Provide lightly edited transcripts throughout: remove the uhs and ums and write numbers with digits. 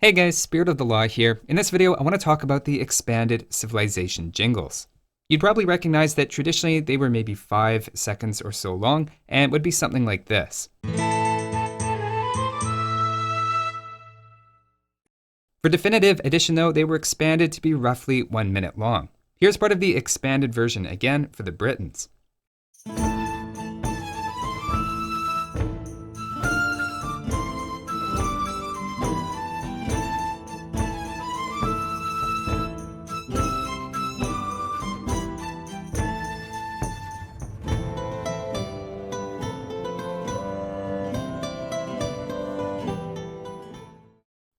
Hey guys, Spirit of the Law here. In this video, I want to talk about the expanded Civilization jingles. You'd probably recognize that traditionally they were maybe 5 seconds or so long and would be something like this. For Definitive Edition though, they were expanded to be roughly 1 minute long. Here's part of the expanded version again for the Britons.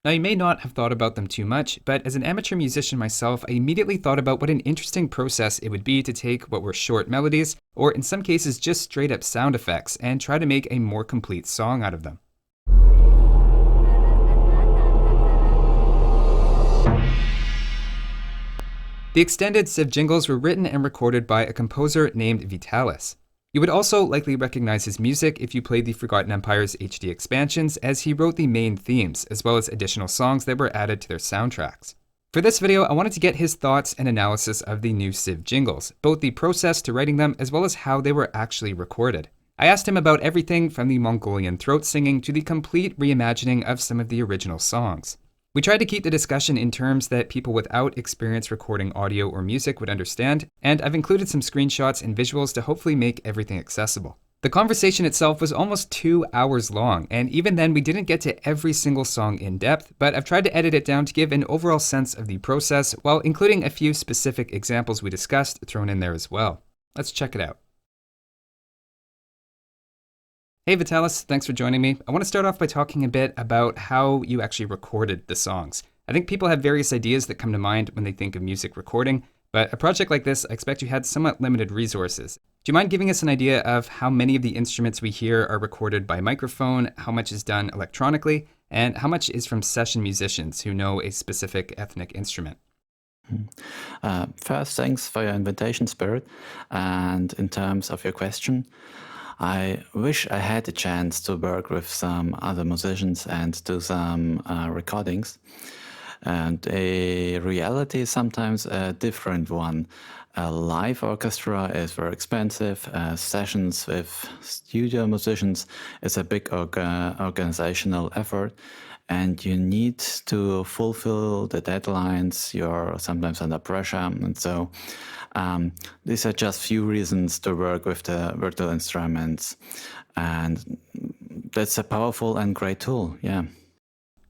Now, you may not have thought about them too much, but as an amateur musician myself, I immediately thought about what an interesting process it would be to take what were short melodies, or in some cases just straight up sound effects, and try to make a more complete song out of them. The extended Civ Jingles were written and recorded by a composer named Vitalis. You would also likely recognize his music if you played the Forgotten Empires HD expansions, as he wrote the main themes, as well as additional songs that were added to their soundtracks. For this video, I wanted to get his thoughts and analysis of the new Civ Jingles, both the process to writing them as well as how they were actually recorded. I asked him about everything from the Mongolian throat singing to the complete reimagining of some of the original songs. We tried to keep the discussion in terms that people without experience recording audio or music would understand, and I've included some screenshots and visuals to hopefully make everything accessible. The conversation itself was almost 2 hours long, and even then we didn't get to every single song in depth, but I've tried to edit it down to give an overall sense of the process, while including a few specific examples we discussed thrown in there as well. Let's check it out. Hey Vitalis, thanks for joining me. I want to start off by talking a bit about how you actually recorded the songs. I think people have various ideas that come to mind when they think of music recording, but a project like this, I expect you had somewhat limited resources. Do you mind giving us an idea of how many of the instruments we hear are recorded by microphone, how much is done electronically, and how much is from session musicians who know a specific ethnic instrument? First, thanks for your invitation, Spirit. And in terms of your question, I wish I had the chance to work with some other musicians and do some recordings. And a reality is sometimes a different one. A live orchestra is very expensive. Sessions with studio musicians is a big organizational effort. And you need to fulfill the deadlines. You're sometimes under pressure. And so these are just few reasons to work with the virtual instruments. And that's a powerful and great tool, yeah.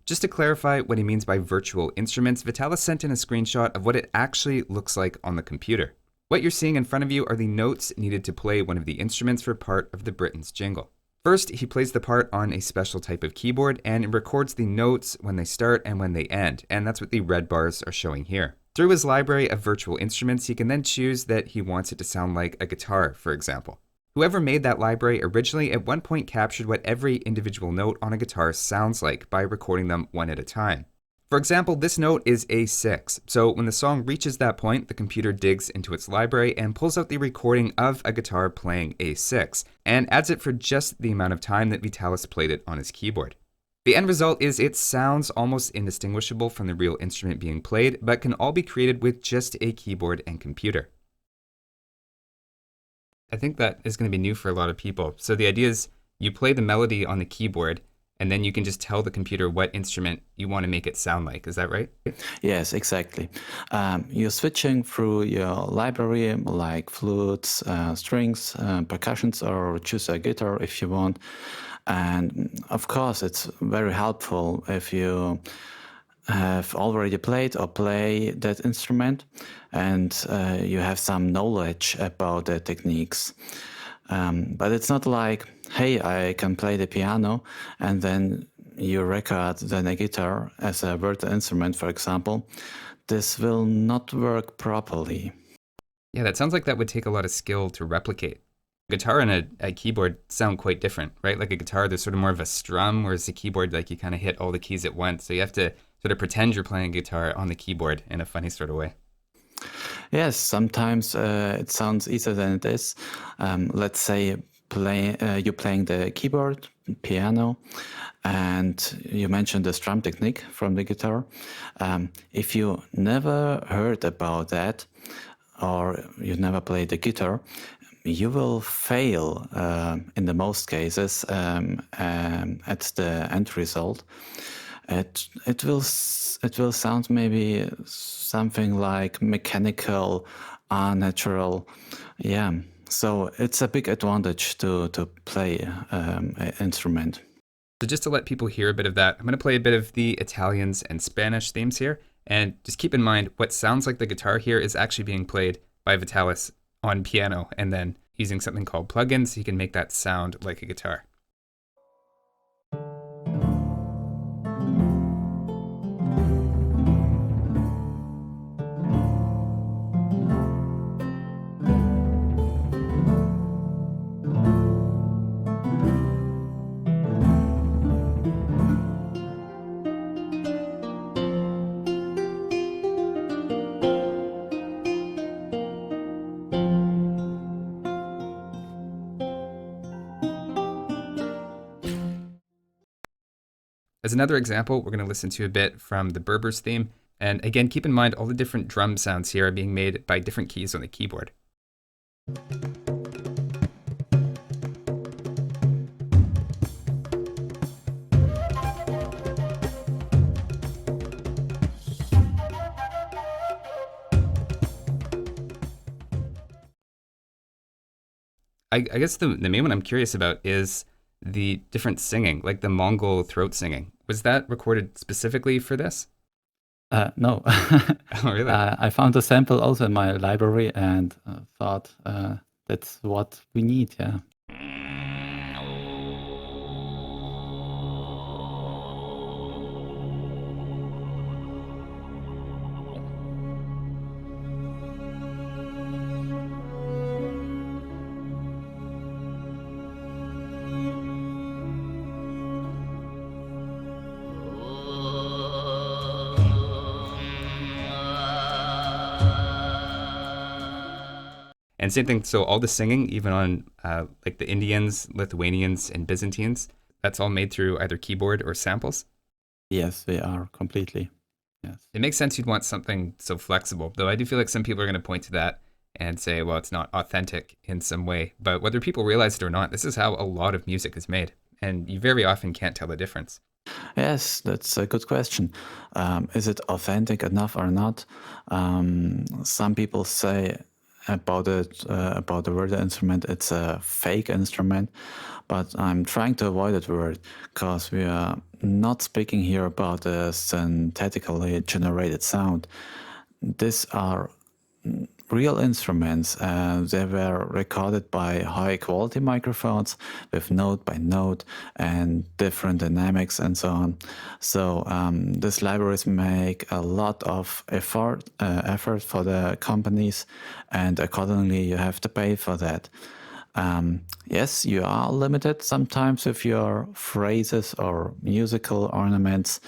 Just to clarify what he means by virtual instruments, Vitalis sent in a screenshot of what it actually looks like on the computer. What you're seeing in front of you are the notes needed to play one of the instruments for part of the Britons jingle. First, he plays the part on a special type of keyboard and it records the notes when they start and when they end, and that's what the red bars are showing here. Through his library of virtual instruments, he can then choose that he wants it to sound like a guitar, for example. Whoever made that library originally at one point captured what every individual note on a guitar sounds like by recording them one at a time. For example, this note is A6, so when the song reaches that point, the computer digs into its library and pulls out the recording of a guitar playing A6, and adds it for just the amount of time that Vitalis played it on his keyboard. The end result is it sounds almost indistinguishable from the real instrument being played, but can all be created with just a keyboard and computer. I think that is going to be new for a lot of people. So the idea is you play the melody on the keyboard, and then you can just tell the computer what instrument you want to make it sound like. Is that right? Yes, exactly. You're switching through your library, like flutes, strings, percussions, or choose a guitar if you want. And of course, it's very helpful if you have already played or play that instrument and you have some knowledge about the techniques. But it's not like, hey, I can play the piano and then you record then a guitar as a virtual instrument, for example. This will not work properly. Yeah, that sounds like that would take a lot of skill to replicate. Guitar and a keyboard sound quite different, right? Like a guitar, there's sort of more of a strum, whereas the keyboard, like you kind of hit all the keys at once. So you have to sort of pretend you're playing guitar on the keyboard in a funny sort of way. Yes, sometimes it sounds easier than it is. Let's say you're playing the keyboard piano, and you mentioned the strum technique from the guitar. If you never heard about that, or you never played the guitar, you will fail in the most cases at the end result. It will sound maybe something like mechanical, unnatural. Yeah, so it's a big advantage to play an instrument. So just to let people hear a bit of that, I'm going to play a bit of the Italians and Spanish themes here. And just keep in mind, what sounds like the guitar here is actually being played by Vitalis on piano, and then using something called plugins, he can make that sound like a guitar. As another example, we're going to listen to a bit from the Berbers theme. And again, keep in mind all the different drum sounds here are being made by different keys on the keyboard. I guess the main one I'm curious about is the different singing, like the Mongol throat singing. Was that recorded specifically for this? No. Oh, really? I found a sample also in my library and thought that's what we need, yeah. And same thing, so all the singing, even on like the Indians, Lithuanians, and Byzantines, that's all made through either keyboard or samples? Yes, they are completely. Yes. It makes sense you'd want something so flexible, though I do feel like some people are going to point to that and say, well, it's not authentic in some way. But whether people realize it or not, this is how a lot of music is made. And you very often can't tell the difference. Yes, that's a good question. Is it authentic enough or not? Some people say about the word instrument, it's a fake instrument, but I'm trying to avoid that word because we are not speaking here about a synthetically generated sound. These are real instruments. They were recorded by high quality microphones with note by note and different dynamics and so on. So these libraries make a lot of effort for the companies, and accordingly you have to pay for that. Yes, you are limited sometimes with your phrases or musical ornaments,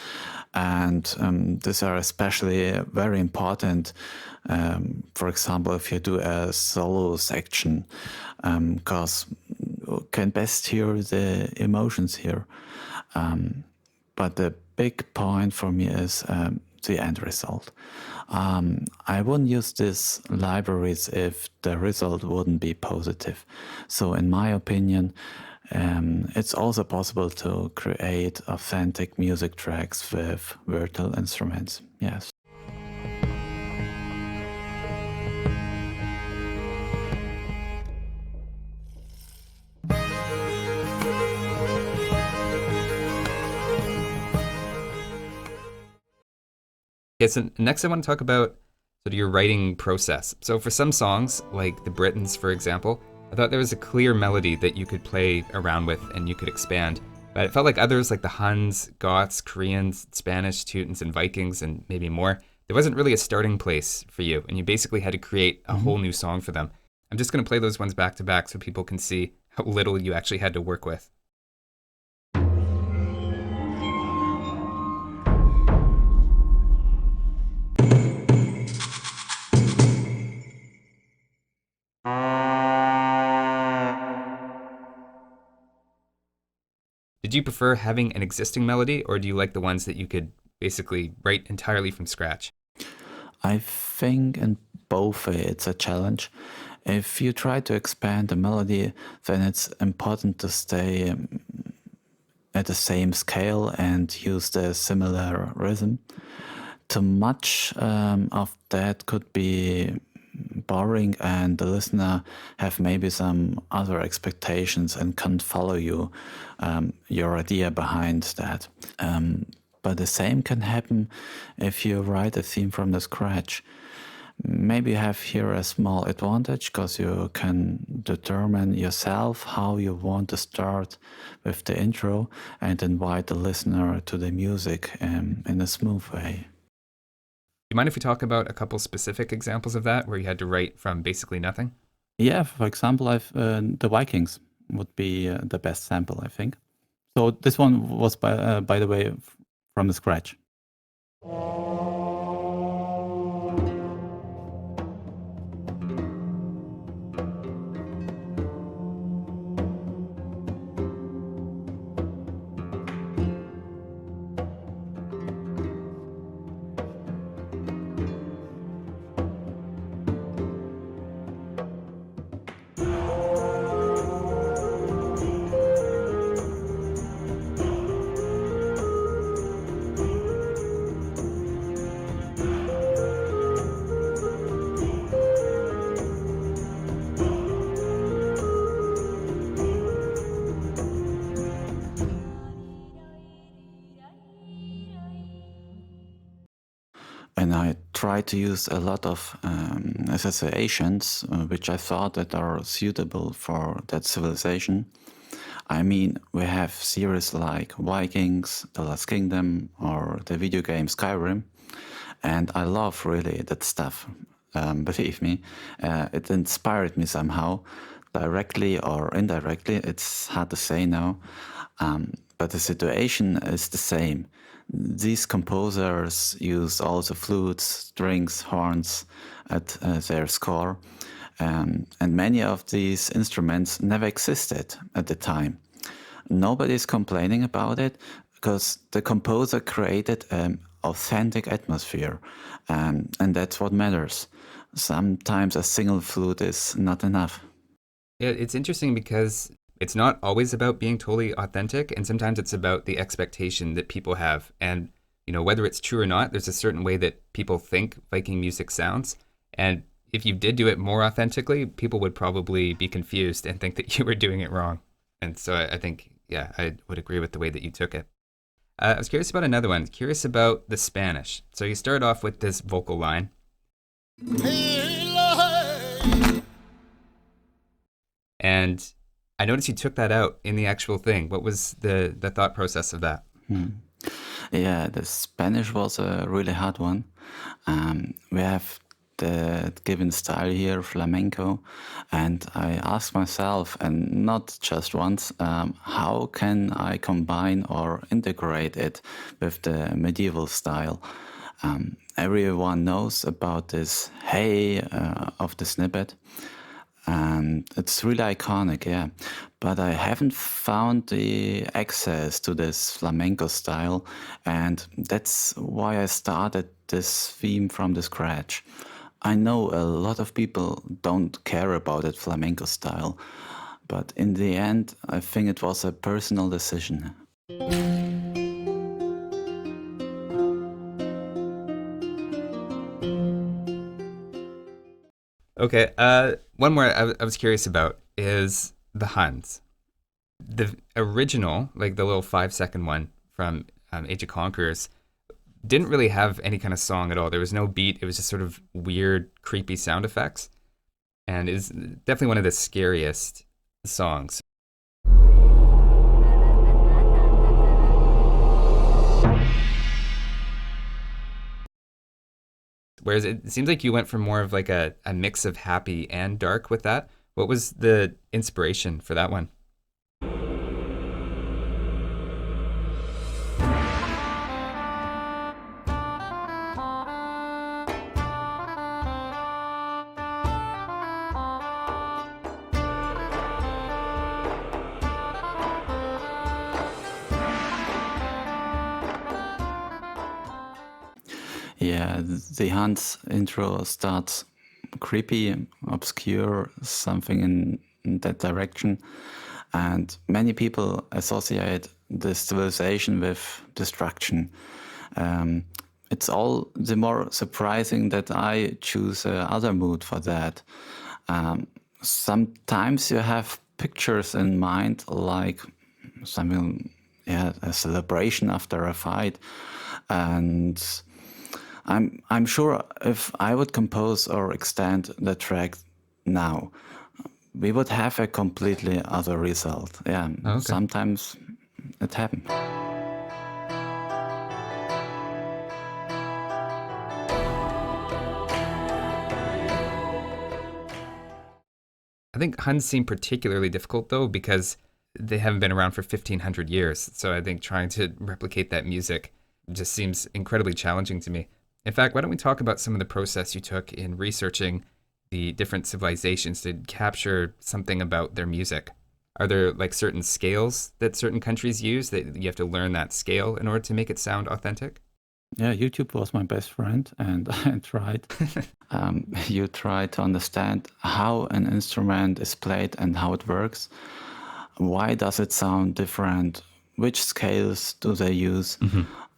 and these are especially very important. For example, if you do a solo section, because you can best hear the emotions here. But the big point for me is the end result. I wouldn't use these libraries if the result wouldn't be positive. So in my opinion, it's also possible to create authentic music tracks with virtual instruments. Yes. Okay, so next I want to talk about sort of your writing process. So for some songs, like the Britons, for example, I thought there was a clear melody that you could play around with and you could expand. But it felt like others, like the Huns, Goths, Koreans, Spanish, Teutons, and Vikings, and maybe more, there wasn't really a starting place for you, and you basically had to create a whole new song for them. I'm just going to play those ones back to back so people can see how little you actually had to work with. Do you prefer having an existing melody, or do you like the ones that you could basically write entirely from scratch? I think in both way it's a challenge. If you try to expand the melody, then it's important to stay at the same scale and use the similar rhythm. Too much of that could be boring, and the listener have maybe some other expectations and can't follow you, your idea behind that. But the same can happen if you write a theme from the scratch. Maybe you have here a small advantage because you can determine yourself how you want to start with the intro and invite the listener to the music in a smooth way. Do you mind if we talk about a couple specific examples of that where you had to write from basically nothing? Yeah, for example, the Vikings would be the best sample, I think. So this one was, by the way, from the scratch. And I try to use a lot of associations which I thought that are suitable for that civilization. I mean, we have series like Vikings, The Last Kingdom, or the video game Skyrim, and I love really that stuff. Believe me, it inspired me somehow, directly or indirectly. It's hard to say now, but the situation is the same. These composers use also flutes, strings, horns at their score, and many of these instruments never existed at the time. Nobody's complaining about it because the composer created an authentic atmosphere, and that's what matters. Sometimes a single flute is not enough. Yeah, it's interesting because it's not always about being totally authentic, and sometimes it's about the expectation that people have. And, whether it's true or not, there's a certain way that people think Viking music sounds. And if you did do it more authentically, people would probably be confused and think that you were doing it wrong. And so I think, yeah, I would agree with the way that you took it. I was curious about another one, curious about the Spanish. So you start off with this vocal line. And I noticed you took that out in the actual thing. What was the thought process of that? Yeah, the Spanish was a really hard one. We have the given style here, flamenco, and I asked myself, and not just once, how can I combine or integrate it with the medieval style? Everyone knows about this hey of the snippet. And it's really iconic, yeah. But I haven't found the access to this flamenco style, and that's why I started this theme from the scratch. I know a lot of people don't care about that flamenco style, but in the end, I think it was a personal decision. Okay, one more I was curious about is the Huns. The original, like the little 5-second one from Age of Conquerors, didn't really have any kind of song at all. There was no beat. It was just sort of weird, creepy sound effects. And is definitely one of the scariest songs. Whereas it seems like you went for more of like a mix of happy and dark with that. What was the inspiration for that one? Yeah, the Hans intro starts creepy, obscure, something in that direction. And many people associate this civilization with destruction. Um, it's all the more surprising that I choose other mood for that. Sometimes you have pictures in mind, like something, yeah, a celebration after a fight, and I'm sure if I would compose or extend the track now, we would have a completely other result. Yeah, Oh, okay. sometimes it happens. I think Huns seem particularly difficult though because they haven't been around for 1500 years. So I think trying to replicate that music just seems incredibly challenging to me. In fact, why don't we talk about some of the process you took in researching the different civilizations to capture something about their music? Are there like certain scales that certain countries use that you have to learn that scale in order to make it sound authentic? Yeah, YouTube was my best friend, and I tried. You try to understand how an instrument is played and how it works. Why does it sound different? Which scales do they use?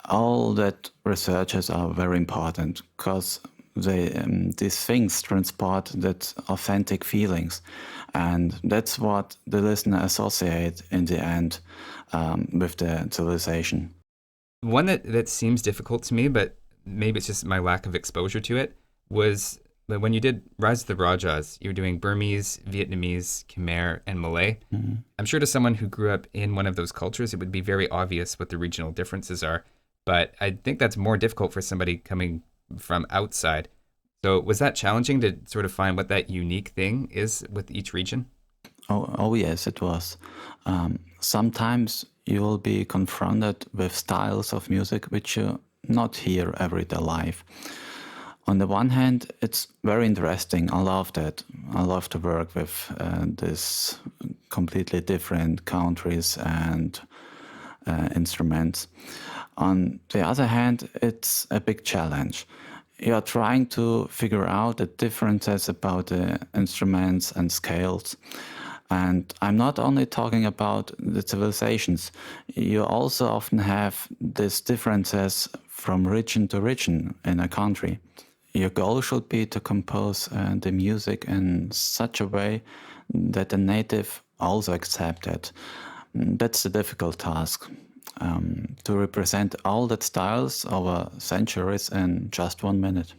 All that researches are very important because these things transport that authentic feelings, and that's what the listener associate in the end with the civilization. One that seems difficult to me, but maybe it's just my lack of exposure to it, was that when you did Rise of the Rajas, you were doing Burmese, Vietnamese, Khmer, and Malay. I'm sure to someone who grew up in one of those cultures, it would be very obvious what the regional differences are. But I think that's more difficult for somebody coming from outside. So was that challenging to sort of find what that unique thing is with each region? Oh yes, it was. Sometimes you will be confronted with styles of music which you not hear everyday life. On the one hand, it's very interesting. I love that. I love to work with this completely different countries and instruments. On the other hand, it's a big challenge. You are trying to figure out the differences about the instruments and scales. And I'm not only talking about the civilizations, you also often have these differences from region to region in a country. Your goal should be to compose the music in such a way that the native also accept it. That's the difficult task, to represent all the styles over centuries in just 1 minute.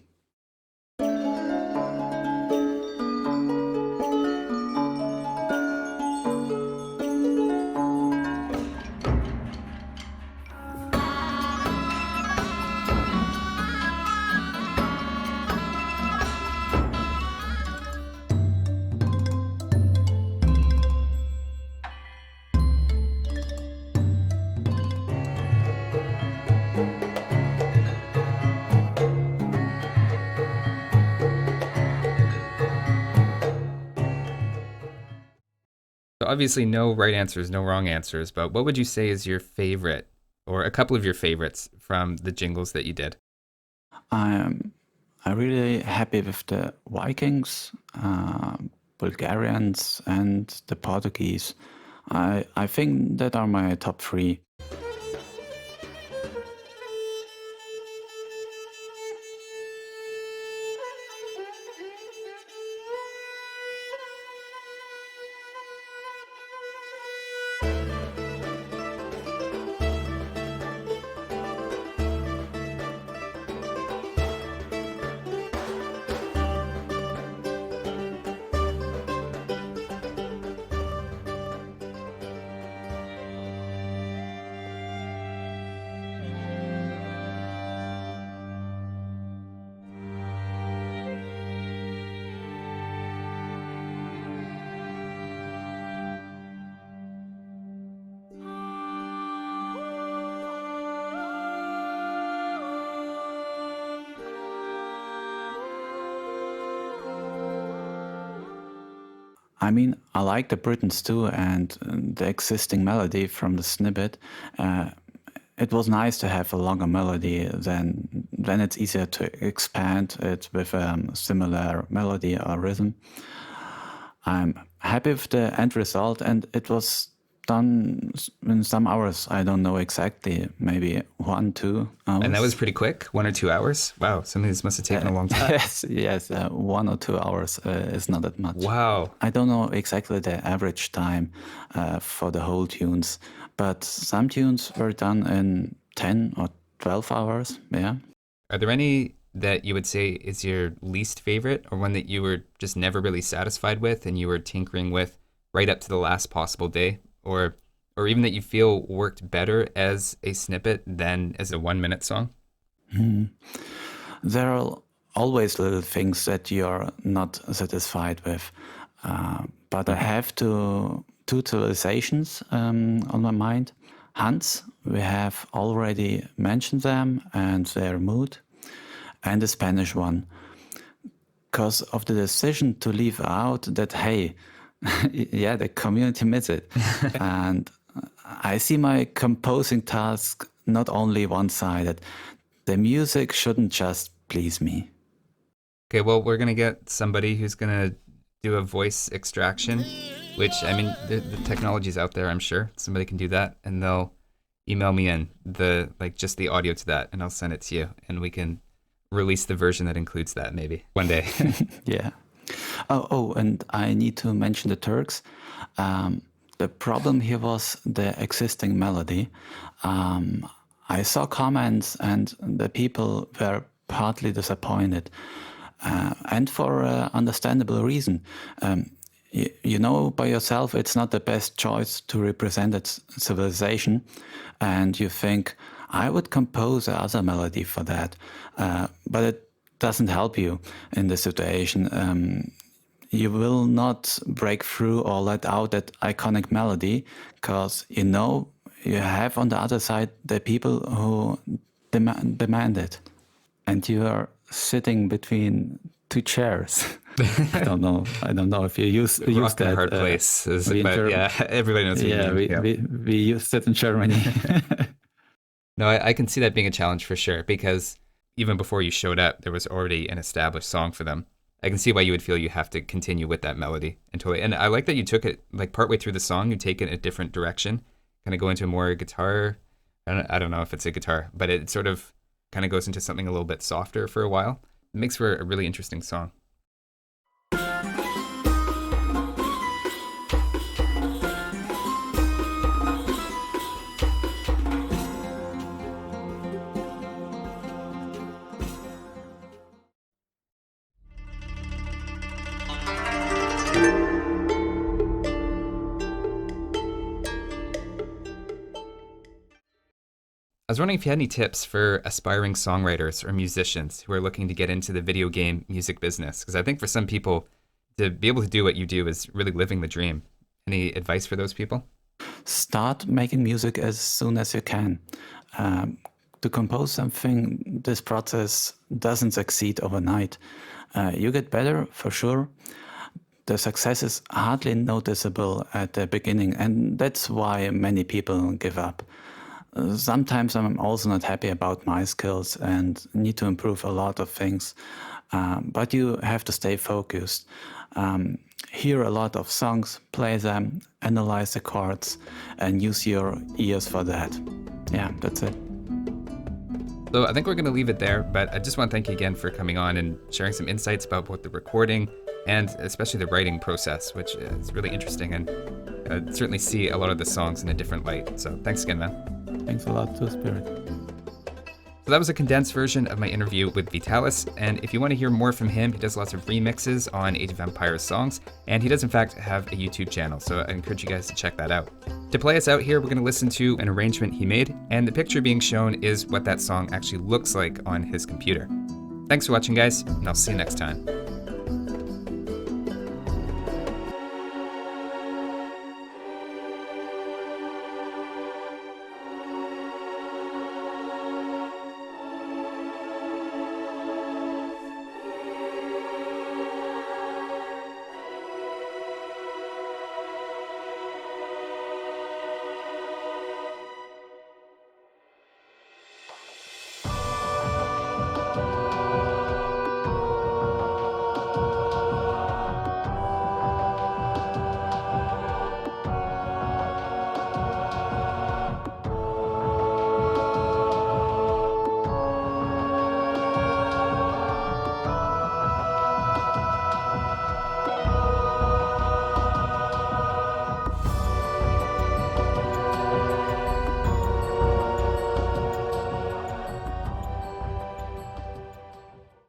So obviously no right answers, no wrong answers, but what would you say is your favorite or a couple of your favorites from the jingles that you did? I'm I'm really happy with the Vikings, Bulgarians, and the Portuguese. I think that are my top three. I mean, I like the Britons too, and the existing melody from the snippet. Uh, it was nice to have a longer melody than then it's easier to expand it with a similar melody or rhythm. I'm happy with the end result, and it was done in some hours. I don't know exactly, maybe 1-2 hours. And that was pretty quick, 1 or 2 hours? Wow, some of these must have taken a long time. Yes, 1 or 2 hours is not that much. Wow. I don't know exactly the average time for the whole tunes, but some tunes were done in 10 or 12 hours, yeah. Are there any that you would say is your least favorite, or one that you were just never really satisfied with and you were tinkering with right up to the last possible day? Or even that you feel worked better as a snippet than as a 1-minute song? There are always little things that you're not satisfied with. But I have two utilizations on my mind. Hans, we have already mentioned them and their mood, and the Spanish one. Because of the decision to leave out that, hey, yeah, the community missed it. And I see my composing task not only one-sided. The music shouldn't just please me. Okay, well, we're going to get somebody who's going to do a voice extraction, which, I mean, the technology's out there, I'm sure. Somebody can do that, and they'll email me in just the audio to that, and I'll send it to you, and we can release the version that includes that maybe one day. Yeah. Oh, and I need to mention the Turks. The problem here was the existing melody. I saw comments and the people were partly disappointed. And for an understandable reason. You know by yourself it's not the best choice to represent its civilization. And you think, I would compose another melody for that. But it doesn't help you in the situation. You will not break through or let out that iconic melody because you know you have on the other side the people who demand it. And you are sitting between two chairs. I don't know if you use Rock that. In a hard place. Yeah, everybody knows what you mean. We used it in Germany. No, I can see that being a challenge for sure, because even before you showed up, there was already an established song for them. I can see why you would feel you have to continue with that melody. And I like that you took it, like partway through the song, you take it a different direction, kind of go into more guitar. I don't know if it's a guitar, but it sort of kind of goes into something a little bit softer for a while. It makes for a really interesting song. I was wondering if you had any tips for aspiring songwriters or musicians who are looking to get into the video game music business, because I think for some people, to be able to do what you do is really living the dream. Any advice for those people? Start making music as soon as you can. To compose something, this process doesn't succeed overnight. You get better, for sure. The success is hardly noticeable at the beginning, and that's why many people give up. Sometimes I'm also not happy about my skills and need to improve a lot of things. But you have to stay focused. Hear a lot of songs, play them, analyze the chords, and use your ears for that. Yeah, that's it. So I think we're going to leave it there, but I just want to thank you again for coming on and sharing some insights about both the recording and especially the writing process, which is really interesting, and I certainly see a lot of the songs in a different light. So thanks again, man. Thanks a lot to Spirit. So that was a condensed version of my interview with Vitalis, and if you want to hear more from him, he does lots of remixes on Age of Empires songs, and he does in fact have a YouTube channel, so I encourage you guys to check that out. To play us out here, we're going to listen to an arrangement he made, and the picture being shown is what that song actually looks like on his computer. Thanks for watching, guys, and I'll see you next time.